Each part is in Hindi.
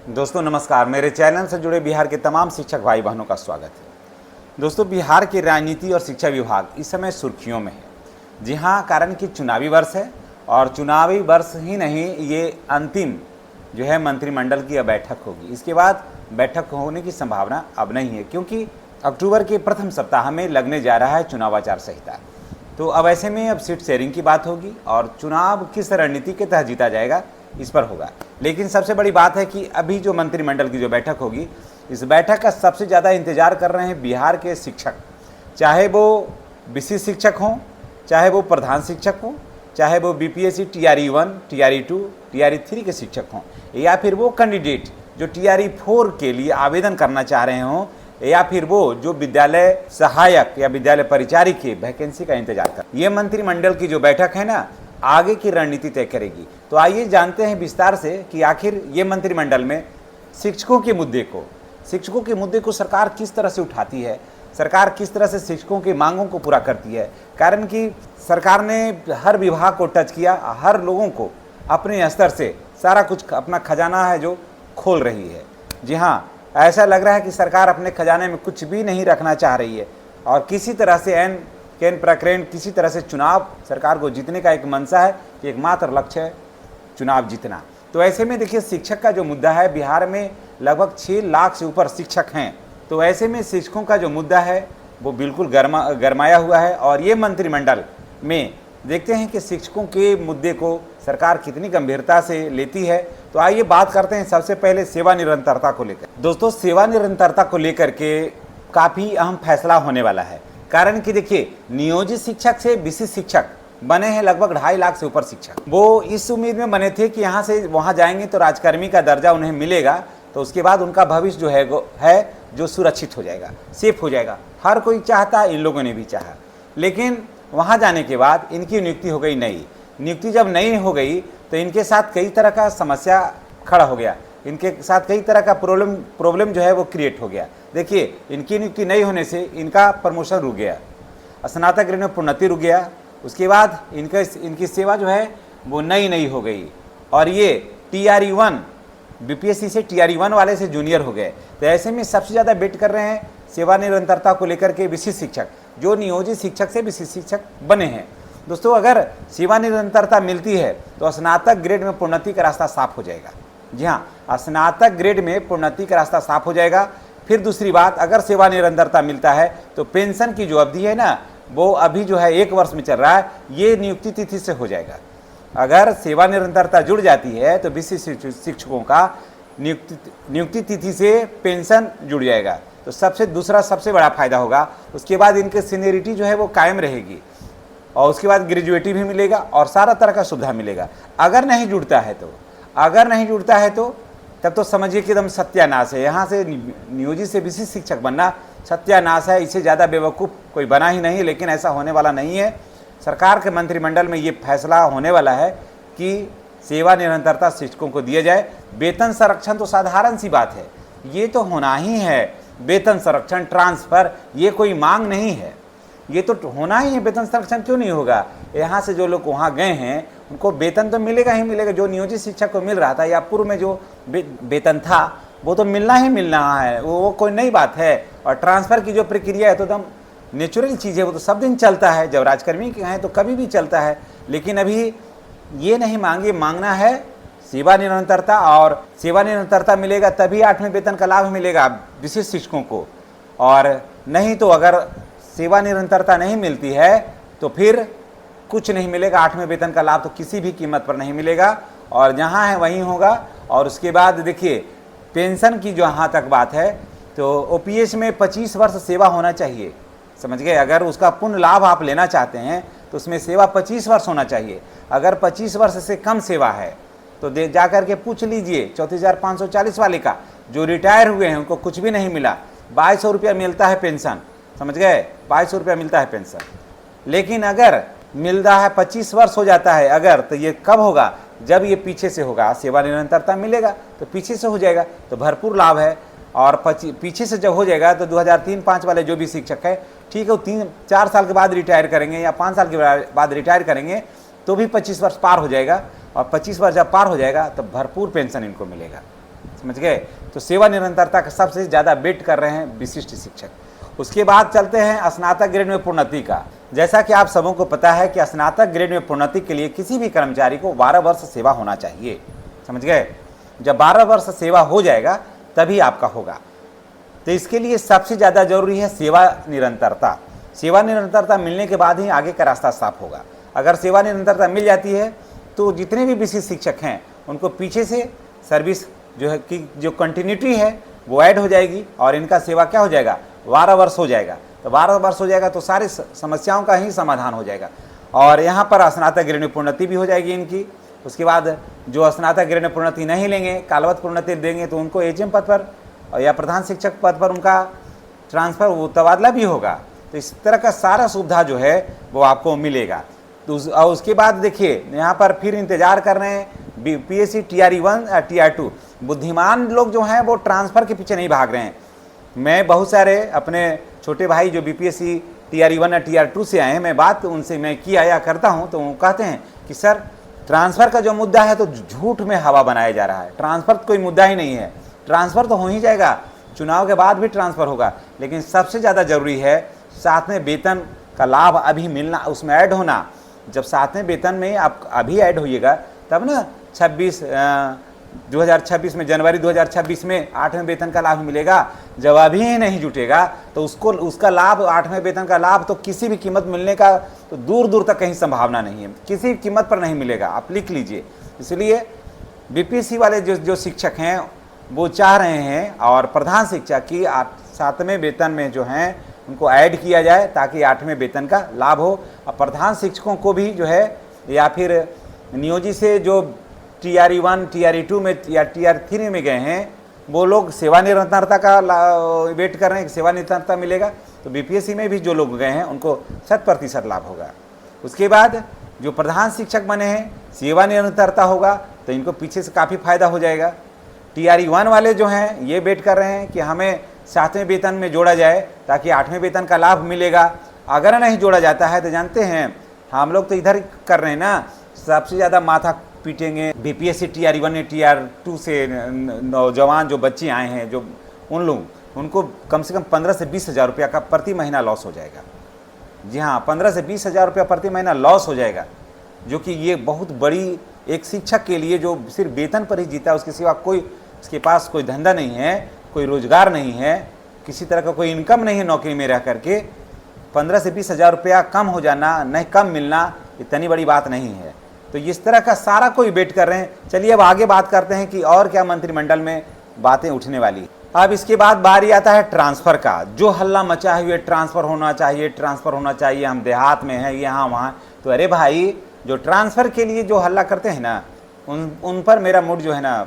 दोस्तों नमस्कार, मेरे चैनल से जुड़े बिहार के तमाम शिक्षक भाई बहनों का स्वागत है। दोस्तों, बिहार की राजनीति और शिक्षा विभाग इस समय सुर्खियों में है। जी हाँ, कारण कि चुनावी वर्ष है और चुनावी वर्ष ही नहीं, ये अंतिम जो है मंत्रिमंडल की अब बैठक होगी। इसके बाद बैठक होने की संभावना अब नहीं है, क्योंकि अक्टूबर के प्रथम सप्ताह में लगने जा रहा है चुनाव आचार संहिता। तो अब ऐसे में अब सीट शेयरिंग की बात होगी और चुनाव किस रणनीति के तहत जीता जाएगा इस पर होगा। लेकिन सबसे बड़ी बात है कि अभी जो मंत्रिमंडल की जो बैठक होगी, इस बैठक का सबसे ज़्यादा इंतजार कर रहे हैं बिहार के शिक्षक, चाहे वो विशिष्ट शिक्षक हों, चाहे वो प्रधान शिक्षक हों, चाहे वो बीपीएससी टीआरई 1, टीआरई 2, टीआरई 3 के शिक्षक हों, या फिर वो कैंडिडेट जो टीआरई 4 के लिए आवेदन करना चाह रहे हों, या फिर वो जो विद्यालय सहायक या विद्यालय परिचारी के वैकेंसी का इंतजार कर। ये मंत्रिमंडल की जो बैठक है ना, आगे की रणनीति तय करेगी। तो आइए जानते हैं विस्तार से कि आखिर ये मंत्रिमंडल में शिक्षकों के मुद्दे को सरकार किस तरह से उठाती है, सरकार किस तरह से शिक्षकों की मांगों को पूरा करती है। कारण कि सरकार ने हर विभाग को टच किया, हर लोगों को अपने स्तर से सारा कुछ अपना खजाना है जो खोल रही है। जी हाँ, ऐसा लग रहा है कि सरकार अपने खजाने में कुछ भी नहीं रखना चाह रही है और किसी तरह से केन प्रकरण किसी तरह से चुनाव सरकार को जीतने का एक मंशा है कि एकमात्र लक्ष्य है चुनाव जीतना। तो ऐसे में देखिए, शिक्षक का जो मुद्दा है, बिहार में लगभग 6 लाख से ऊपर शिक्षक हैं। तो ऐसे में शिक्षकों का जो मुद्दा है वो बिल्कुल गरमाया हुआ है और ये मंत्रिमंडल में देखते हैं कि शिक्षकों के मुद्दे को सरकार कितनी गंभीरता से लेती है। तो आइए बात करते हैं सबसे पहले सेवा निरंतरता को लेकर। दोस्तों, सेवा निरंतरता को लेकर के काफ़ी अहम फैसला होने वाला है। कारण कि देखिए, नियोजित शिक्षक से विशिष्ट शिक्षक बने हैं लगभग 2.5 लाख से ऊपर शिक्षक। वो इस उम्मीद में बने थे कि यहाँ से वहाँ जाएंगे तो राजकर्मी का दर्जा उन्हें मिलेगा, तो उसके बाद उनका भविष्य जो है जो सुरक्षित हो जाएगा, सेफ हो जाएगा। हर कोई चाहता, इन लोगों ने भी चाहा। लेकिन वहाँ जाने के बाद इनकी नियुक्ति हो गई नई। नियुक्ति जब नई हो गई तो इनके साथ कई तरह का समस्या खड़ा हो गया, इनके साथ कई तरह का प्रॉब्लम जो है वो क्रिएट हो गया। देखिए, इनकी नियुक्ति नहीं होने से इनका प्रमोशन रुक गया, स्नातक ग्रेड में प्रोन्नति रुक गया। उसके बाद इनकी सेवा जो है वो नई हो गई और ये टीआरई 1 बीपीएससी से टीआरई 1 वाले से जूनियर हो गए। तो ऐसे में सबसे ज़्यादा बेट कर रहे हैं सेवा निरंतरता को लेकर के विशिष्ट शिक्षक, जो नियोजित शिक्षक से विशिष्ट शिक्षक बने हैं। दोस्तों, अगर सेवा निरंतरता मिलती है तो स्नातक ग्रेड में प्रोन्नति का रास्ता साफ हो जाएगा। जी हाँ, स्नातक ग्रेड में प्रोन्नति का रास्ता साफ हो जाएगा। फिर दूसरी बात, अगर सेवा निरंतरता मिलता है तो पेंशन की जो अवधि है ना, वो अभी जो है 1 वर्ष में चल रहा है, ये नियुक्ति तिथि से हो जाएगा। अगर सेवा निरंतरता जुड़ जाती है तो विशिष्ट शिक्षकों का नियुक्ति तिथि से पेंशन जुड़ जाएगा। तो सबसे बड़ा फायदा होगा। उसके बाद इनके सीनियरिटी जो है वो कायम रहेगी और उसके बाद ग्रेजुएटी भी मिलेगा और सारा तरह का सुविधा मिलेगा। अगर नहीं जुड़ता है तो तब तो समझिए कि एकदम सत्यानाश है। यहाँ से नियोजित से विशिष्ट शिक्षक बनना सत्यानाश है। इससे ज़्यादा बेवकूफ़ कोई बना ही नहीं। लेकिन ऐसा होने वाला नहीं है। सरकार के मंत्रिमंडल में ये फैसला होने वाला है कि सेवा निरंतरता शिक्षकों को दिया जाए। वेतन संरक्षण तो साधारण सी बात है, ये तो होना ही है। वेतन संरक्षण, ट्रांसफ़र, ये कोई मांग नहीं है, ये तो होना ही है। वेतन संरक्षण क्यों नहीं होगा? यहाँ से जो लोग वहाँ गए हैं उनको वेतन तो मिलेगा ही मिलेगा। जो नियोजित शिक्षक को मिल रहा था या पूर्व में जो वेतन था वो तो मिलना ही मिलना है, वो कोई नई बात है। और ट्रांसफ़र की जो प्रक्रिया है तो एकदम नेचुरल चीज़ है, वो तो सब दिन चलता है। जब राजकर्मी के हैं तो कभी भी चलता है। लेकिन अभी ये नहीं मांगना है सेवा निरंतरता, और सेवा निरंतरता मिलेगा तभी 8वें वेतन का लाभ मिलेगा विशिष्ट शिक्षकों को। और नहीं तो अगर सेवा निरंतरता नहीं मिलती है तो फिर कुछ नहीं मिलेगा। 8वें वेतन का लाभ तो किसी भी कीमत पर नहीं मिलेगा और जहाँ है वहीं होगा। और उसके बाद देखिए, पेंशन की जहाँ तक बात है तो ओपीएस में 25 वर्ष सेवा होना चाहिए, समझ गए। अगर उसका पूर्ण लाभ आप लेना चाहते हैं तो उसमें सेवा 25 वर्ष होना चाहिए। अगर 25 वर्ष से कम सेवा है तो जा कर के पूछ लीजिए 34,540 वाले का, जो रिटायर हुए हैं उनको कुछ भी नहीं मिला। 2200 रुपया मिलता है पेंशन, समझ गए, 2200 रुपया मिलता है पेंशन। लेकिन अगर मिल रहा है 25 वर्ष हो जाता है अगर, तो ये कब होगा? जब ये पीछे से होगा। सेवा निरंतरता मिलेगा तो पीछे से हो जाएगा, तो भरपूर लाभ है। और पीछे से जब हो जाएगा तो 2003-5 वाले जो भी शिक्षक है, ठीक है, वो 3-4 साल के बाद रिटायर करेंगे या 5 साल के बाद रिटायर करेंगे तो भी 25 वर्ष पार हो जाएगा। और 25 वर्ष जब पार हो जाएगा तो भरपूर पेंशन इनको मिलेगा। समझ गए। तो सेवा निरंतरता का सबसे ज़्यादा बेट कर रहे हैं विशिष्ट शिक्षक। उसके बाद चलते हैं स्नातक ग्रेड में प्रोन्नति का। जैसा कि आप सबों को पता है कि स्नातक ग्रेड में प्रोन्नति के लिए किसी भी कर्मचारी को 12 वर्ष सेवा होना चाहिए, समझ गए। जब 12 वर्ष सेवा हो जाएगा तभी आपका होगा। तो इसके लिए सबसे ज़्यादा जरूरी है सेवा निरंतरता। सेवा निरंतरता मिलने के बाद ही आगे का रास्ता साफ होगा। अगर सेवा निरंतरता मिल जाती है तो जितने भी विशिष्ट शिक्षक हैं उनको पीछे से सर्विस जो है कि जो कंटिन्यूटी है वो ऐड हो जाएगी और इनका सेवा क्या हो जाएगा, 12 वर्ष हो जाएगा। तो 12 वर्ष हो जाएगा तो सारी समस्याओं का ही समाधान हो जाएगा और यहाँ पर स्नातक ग्रेड में प्रोन्नति भी हो जाएगी इनकी। उसके बाद जो स्नातक ग्रेड में प्रोन्नति नहीं लेंगे, कालवत प्रोन्नति देंगे, तो उनको एचएम पद पर या प्रधान शिक्षक पद पर उनका ट्रांसफ़र, वो तबादला भी होगा। तो इस तरह का सारा सुविधा जो है वो आपको मिलेगा। तो उसके बाद देखिए यहाँ पर फिर इंतजार कर रहे हैं पीएससी टीआरई 1 या टीआर 2। बुद्धिमान लोग जो हैं वो ट्रांसफ़र के पीछे नहीं भाग रहे हैं। मैं बहुत सारे अपने छोटे भाई जो बीपीएससी टीआरई 1 या टीआर 2 से आए हैं, मैं बात उनसे मैं किया या करता हूँ तो वो कहते हैं कि सर ट्रांसफ़र का जो मुद्दा है तो झूठ में हवा बनाया जा रहा है। ट्रांसफ़र कोई मुद्दा ही नहीं है, ट्रांसफ़र तो हो ही जाएगा, चुनाव के बाद भी ट्रांसफ़र होगा। लेकिन सबसे ज़्यादा ज़रूरी है साथ में वेतन का लाभ अभी मिलना, उसमें ऐड होना। जब साथ में वेतन में आप अभी ऐड होइएगा तब ना 2026 में, जनवरी 2026 में 8वें वेतन का लाभ मिलेगा। जब अभी ही नहीं जुटेगा तो उसका लाभ, 8वें वेतन का लाभ तो किसी भी कीमत मिलने का तो दूर दूर तक कहीं संभावना नहीं है, किसी कीमत पर नहीं मिलेगा। आप लिख लीजिए। इसलिए बीपीएससी वाले जो शिक्षक हैं वो चाह रहे हैं और प्रधान शिक्षक की 7वें वेतन में जो हैं उनको ऐड किया जाए ताकि 8वें वेतन का लाभ हो। और प्रधान शिक्षकों को भी जो है या फिर नियोजित से जो टीआरई 1, टीआरई 2 में या टीआर 3 में गए हैं वो लोग सेवा निरंतरता का वेट कर रहे हैं कि सेवा निरंतरता मिलेगा। तो बीपीएससी में भी जो लोग गए हैं उनको 100% लाभ होगा। उसके बाद जो प्रधान शिक्षक बने हैं सेवा निरंतरता होगा तो इनको पीछे से काफ़ी फायदा हो जाएगा। टीआरई 1 वाले जो हैं ये वेट कर रहे हैं कि हमें 7वें वेतन में जोड़ा जाए ताकि 8वें वेतन का लाभ मिलेगा। अगर नहीं जोड़ा जाता है तो जानते हैं हम लोग तो इधर कर रहे हैं ना, सबसे ज़्यादा माथा पीटेंगे बीपीएससी टीआरई 1 या टीआर 2 से नौजवान जो बच्चे आए हैं, जो उन लोग उनको कम से कम 15 से 20 हज़ार रुपया का प्रति महीना लॉस हो जाएगा। जी हाँ, 15 से 20 हज़ार रुपया प्रति महीना लॉस हो जाएगा, जो कि ये बहुत बड़ी एक शिक्षक के लिए जो सिर्फ वेतन पर ही जीता है, उसके सिवा कोई उसके पास कोई धंधा नहीं है, कोई रोजगार नहीं है, किसी तरह का कोई इनकम नहीं है नौकरी में रह करके 15 से 20 हज़ार रुपया कम हो जाना, नहीं कम मिलना, इतनी बड़ी बात नहीं है। तो इस तरह का सारा कोई वेट कर रहे हैं। चलिए अब आगे बात करते हैं कि और क्या मंत्रिमंडल में बातें उठने वाली। अब इसके बाद बारी आता है ट्रांसफ़र का। जो हल्ला मचा हुए ट्रांसफ़र होना चाहिए, ट्रांसफ़र होना चाहिए, हम देहात में हैं, यहाँ वहाँ। तो अरे भाई, जो ट्रांसफ़र के लिए जो हल्ला करते हैं ना, उन पर मेरा मूड जो है ना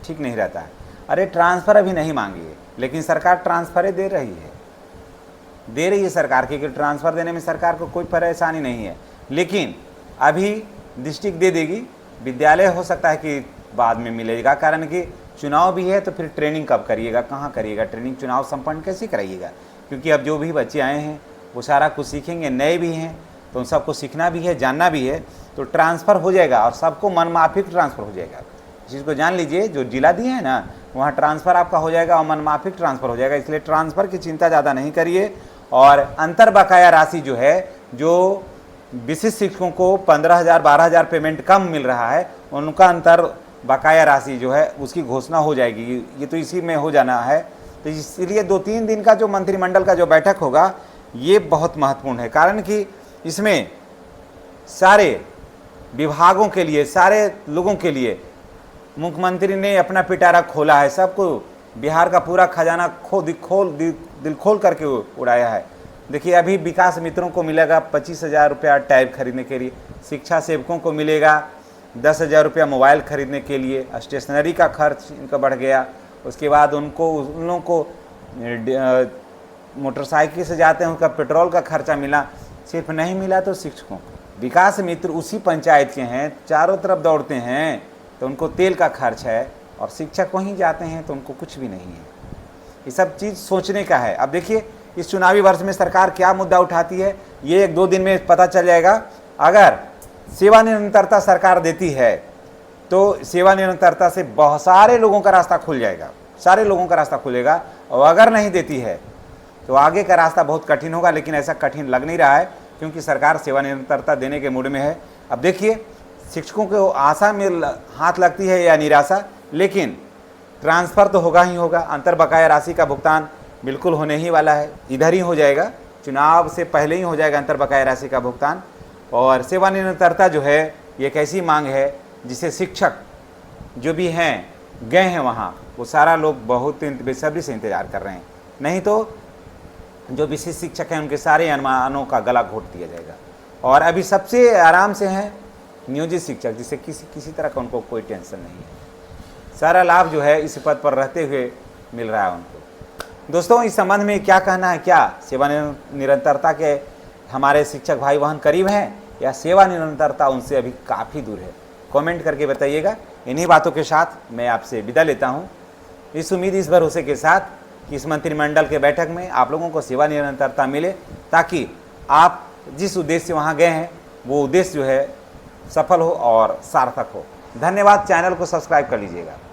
ठीक नहीं रहता है। अरे ट्रांसफ़र अभी नहीं मांगिए, लेकिन सरकार ट्रांसफ़रें दे रही है सरकार, क्योंकि ट्रांसफ़र देने में सरकार को कोई परेशानी नहीं है। लेकिन अभी डिस्ट्रिक्ट दे देगी, विद्यालय हो सकता है कि बाद में मिलेगा, कारण कि चुनाव भी है। तो फिर ट्रेनिंग कब करिएगा, कहाँ करिएगा ट्रेनिंग, चुनाव संपन्न कैसे कराइएगा? क्योंकि अब जो भी बच्चे आए हैं वो सारा कुछ सीखेंगे, नए भी हैं तो उन सबको सीखना भी है, जानना भी है। तो ट्रांसफ़र हो जाएगा और सबको मनमाफिक ट्रांसफ़र हो जाएगा। इस चीज़ को जान लीजिए, जो जिला दिए हैं ना वहाँ ट्रांसफ़र आपका हो जाएगा और मनमाफिक ट्रांसफ़र हो जाएगा। इसलिए ट्रांसफ़र की चिंता ज़्यादा नहीं करिए। और अंतर बकाया राशि जो है, जो विशिष्ट शिक्षकों को 15,000 12,000 पेमेंट कम मिल रहा है, उनका अंतर बकाया राशि जो है उसकी घोषणा हो जाएगी। ये तो इसी में हो जाना है। तो इसलिए 2-3 दिन का जो मंत्रिमंडल का जो बैठक होगा ये बहुत महत्वपूर्ण है, कारण कि इसमें सारे विभागों के लिए, सारे लोगों के लिए मुख्यमंत्री ने अपना पिटारा खोला है। सबको बिहार का पूरा खजाना दिल खोल करके उड़ाया है। देखिए, अभी विकास मित्रों को मिलेगा 25,000 रुपया टैब खरीदने के लिए, शिक्षा सेवकों को मिलेगा 10,000 रुपया मोबाइल खरीदने के लिए, स्टेशनरी का खर्च इनका बढ़ गया। उसके बाद उन लोगों को मोटरसाइकिल से जाते हैं, उनका पेट्रोल का खर्चा मिला। सिर्फ नहीं मिला तो शिक्षकों को, विकास मित्र उसी पंचायत के हैं, चारों तरफ दौड़ते हैं तो उनको तेल का खर्च है, और शिक्षक वहीं जाते हैं तो उनको कुछ भी नहीं है। ये सब चीज़ सोचने का है। अब देखिए इस चुनावी वर्ष में सरकार क्या मुद्दा उठाती है, ये 1-2 दिन में पता चल जाएगा। अगर सेवा निरंतरता सरकार देती है तो सेवा निरंतरता से बहुत सारे लोगों का रास्ता खुल जाएगा, सारे लोगों का रास्ता खुलेगा। और अगर नहीं देती है तो आगे का रास्ता बहुत कठिन होगा, लेकिन ऐसा कठिन लग नहीं रहा है क्योंकि सरकार सेवा निरंतरता देने के मूड में है। अब देखिए, शिक्षकों को आशा में हाथ लगती है या निराशा, लेकिन ट्रांसफ़र तो होगा ही होगा। अंतर बकाया राशि का भुगतान बिल्कुल होने ही वाला है, इधर ही हो जाएगा, चुनाव से पहले ही हो जाएगा अंतर बकाया राशि का भुगतान। और सेवा निरंतरता जो है ये एक ऐसी मांग है जिसे शिक्षक जो भी हैं गए हैं वहाँ, वो सारा लोग बहुत बेसब्री से इंतज़ार कर रहे हैं। नहीं तो जो विशिष्ट शिक्षक हैं उनके सारे अनुमानों का गला घोट दिया जाएगा। और अभी सबसे आराम से हैं नियोजित शिक्षक, जिससे किसी तरह का उनको कोई टेंशन नहीं है। सारा लाभ जो है इस पद पर रहते हुए मिल रहा है उनको। दोस्तों, इस संबंध में क्या कहना है? क्या सेवा निरंतरता के हमारे शिक्षक भाई बहन करीब हैं या सेवा निरंतरता उनसे अभी काफ़ी दूर है? कमेंट करके बताइएगा। इन्हीं बातों के साथ मैं आपसे विदा लेता हूँ, इस उम्मीद, इस भरोसे के साथ कि इस मंत्रिमंडल के बैठक में आप लोगों को सेवा निरंतरता मिले, ताकि आप जिस उद्देश्य से वहाँ गए हैं वो उद्देश्य जो है सफल हो और सार्थक हो। धन्यवाद। चैनल को सब्सक्राइब कर लीजिएगा।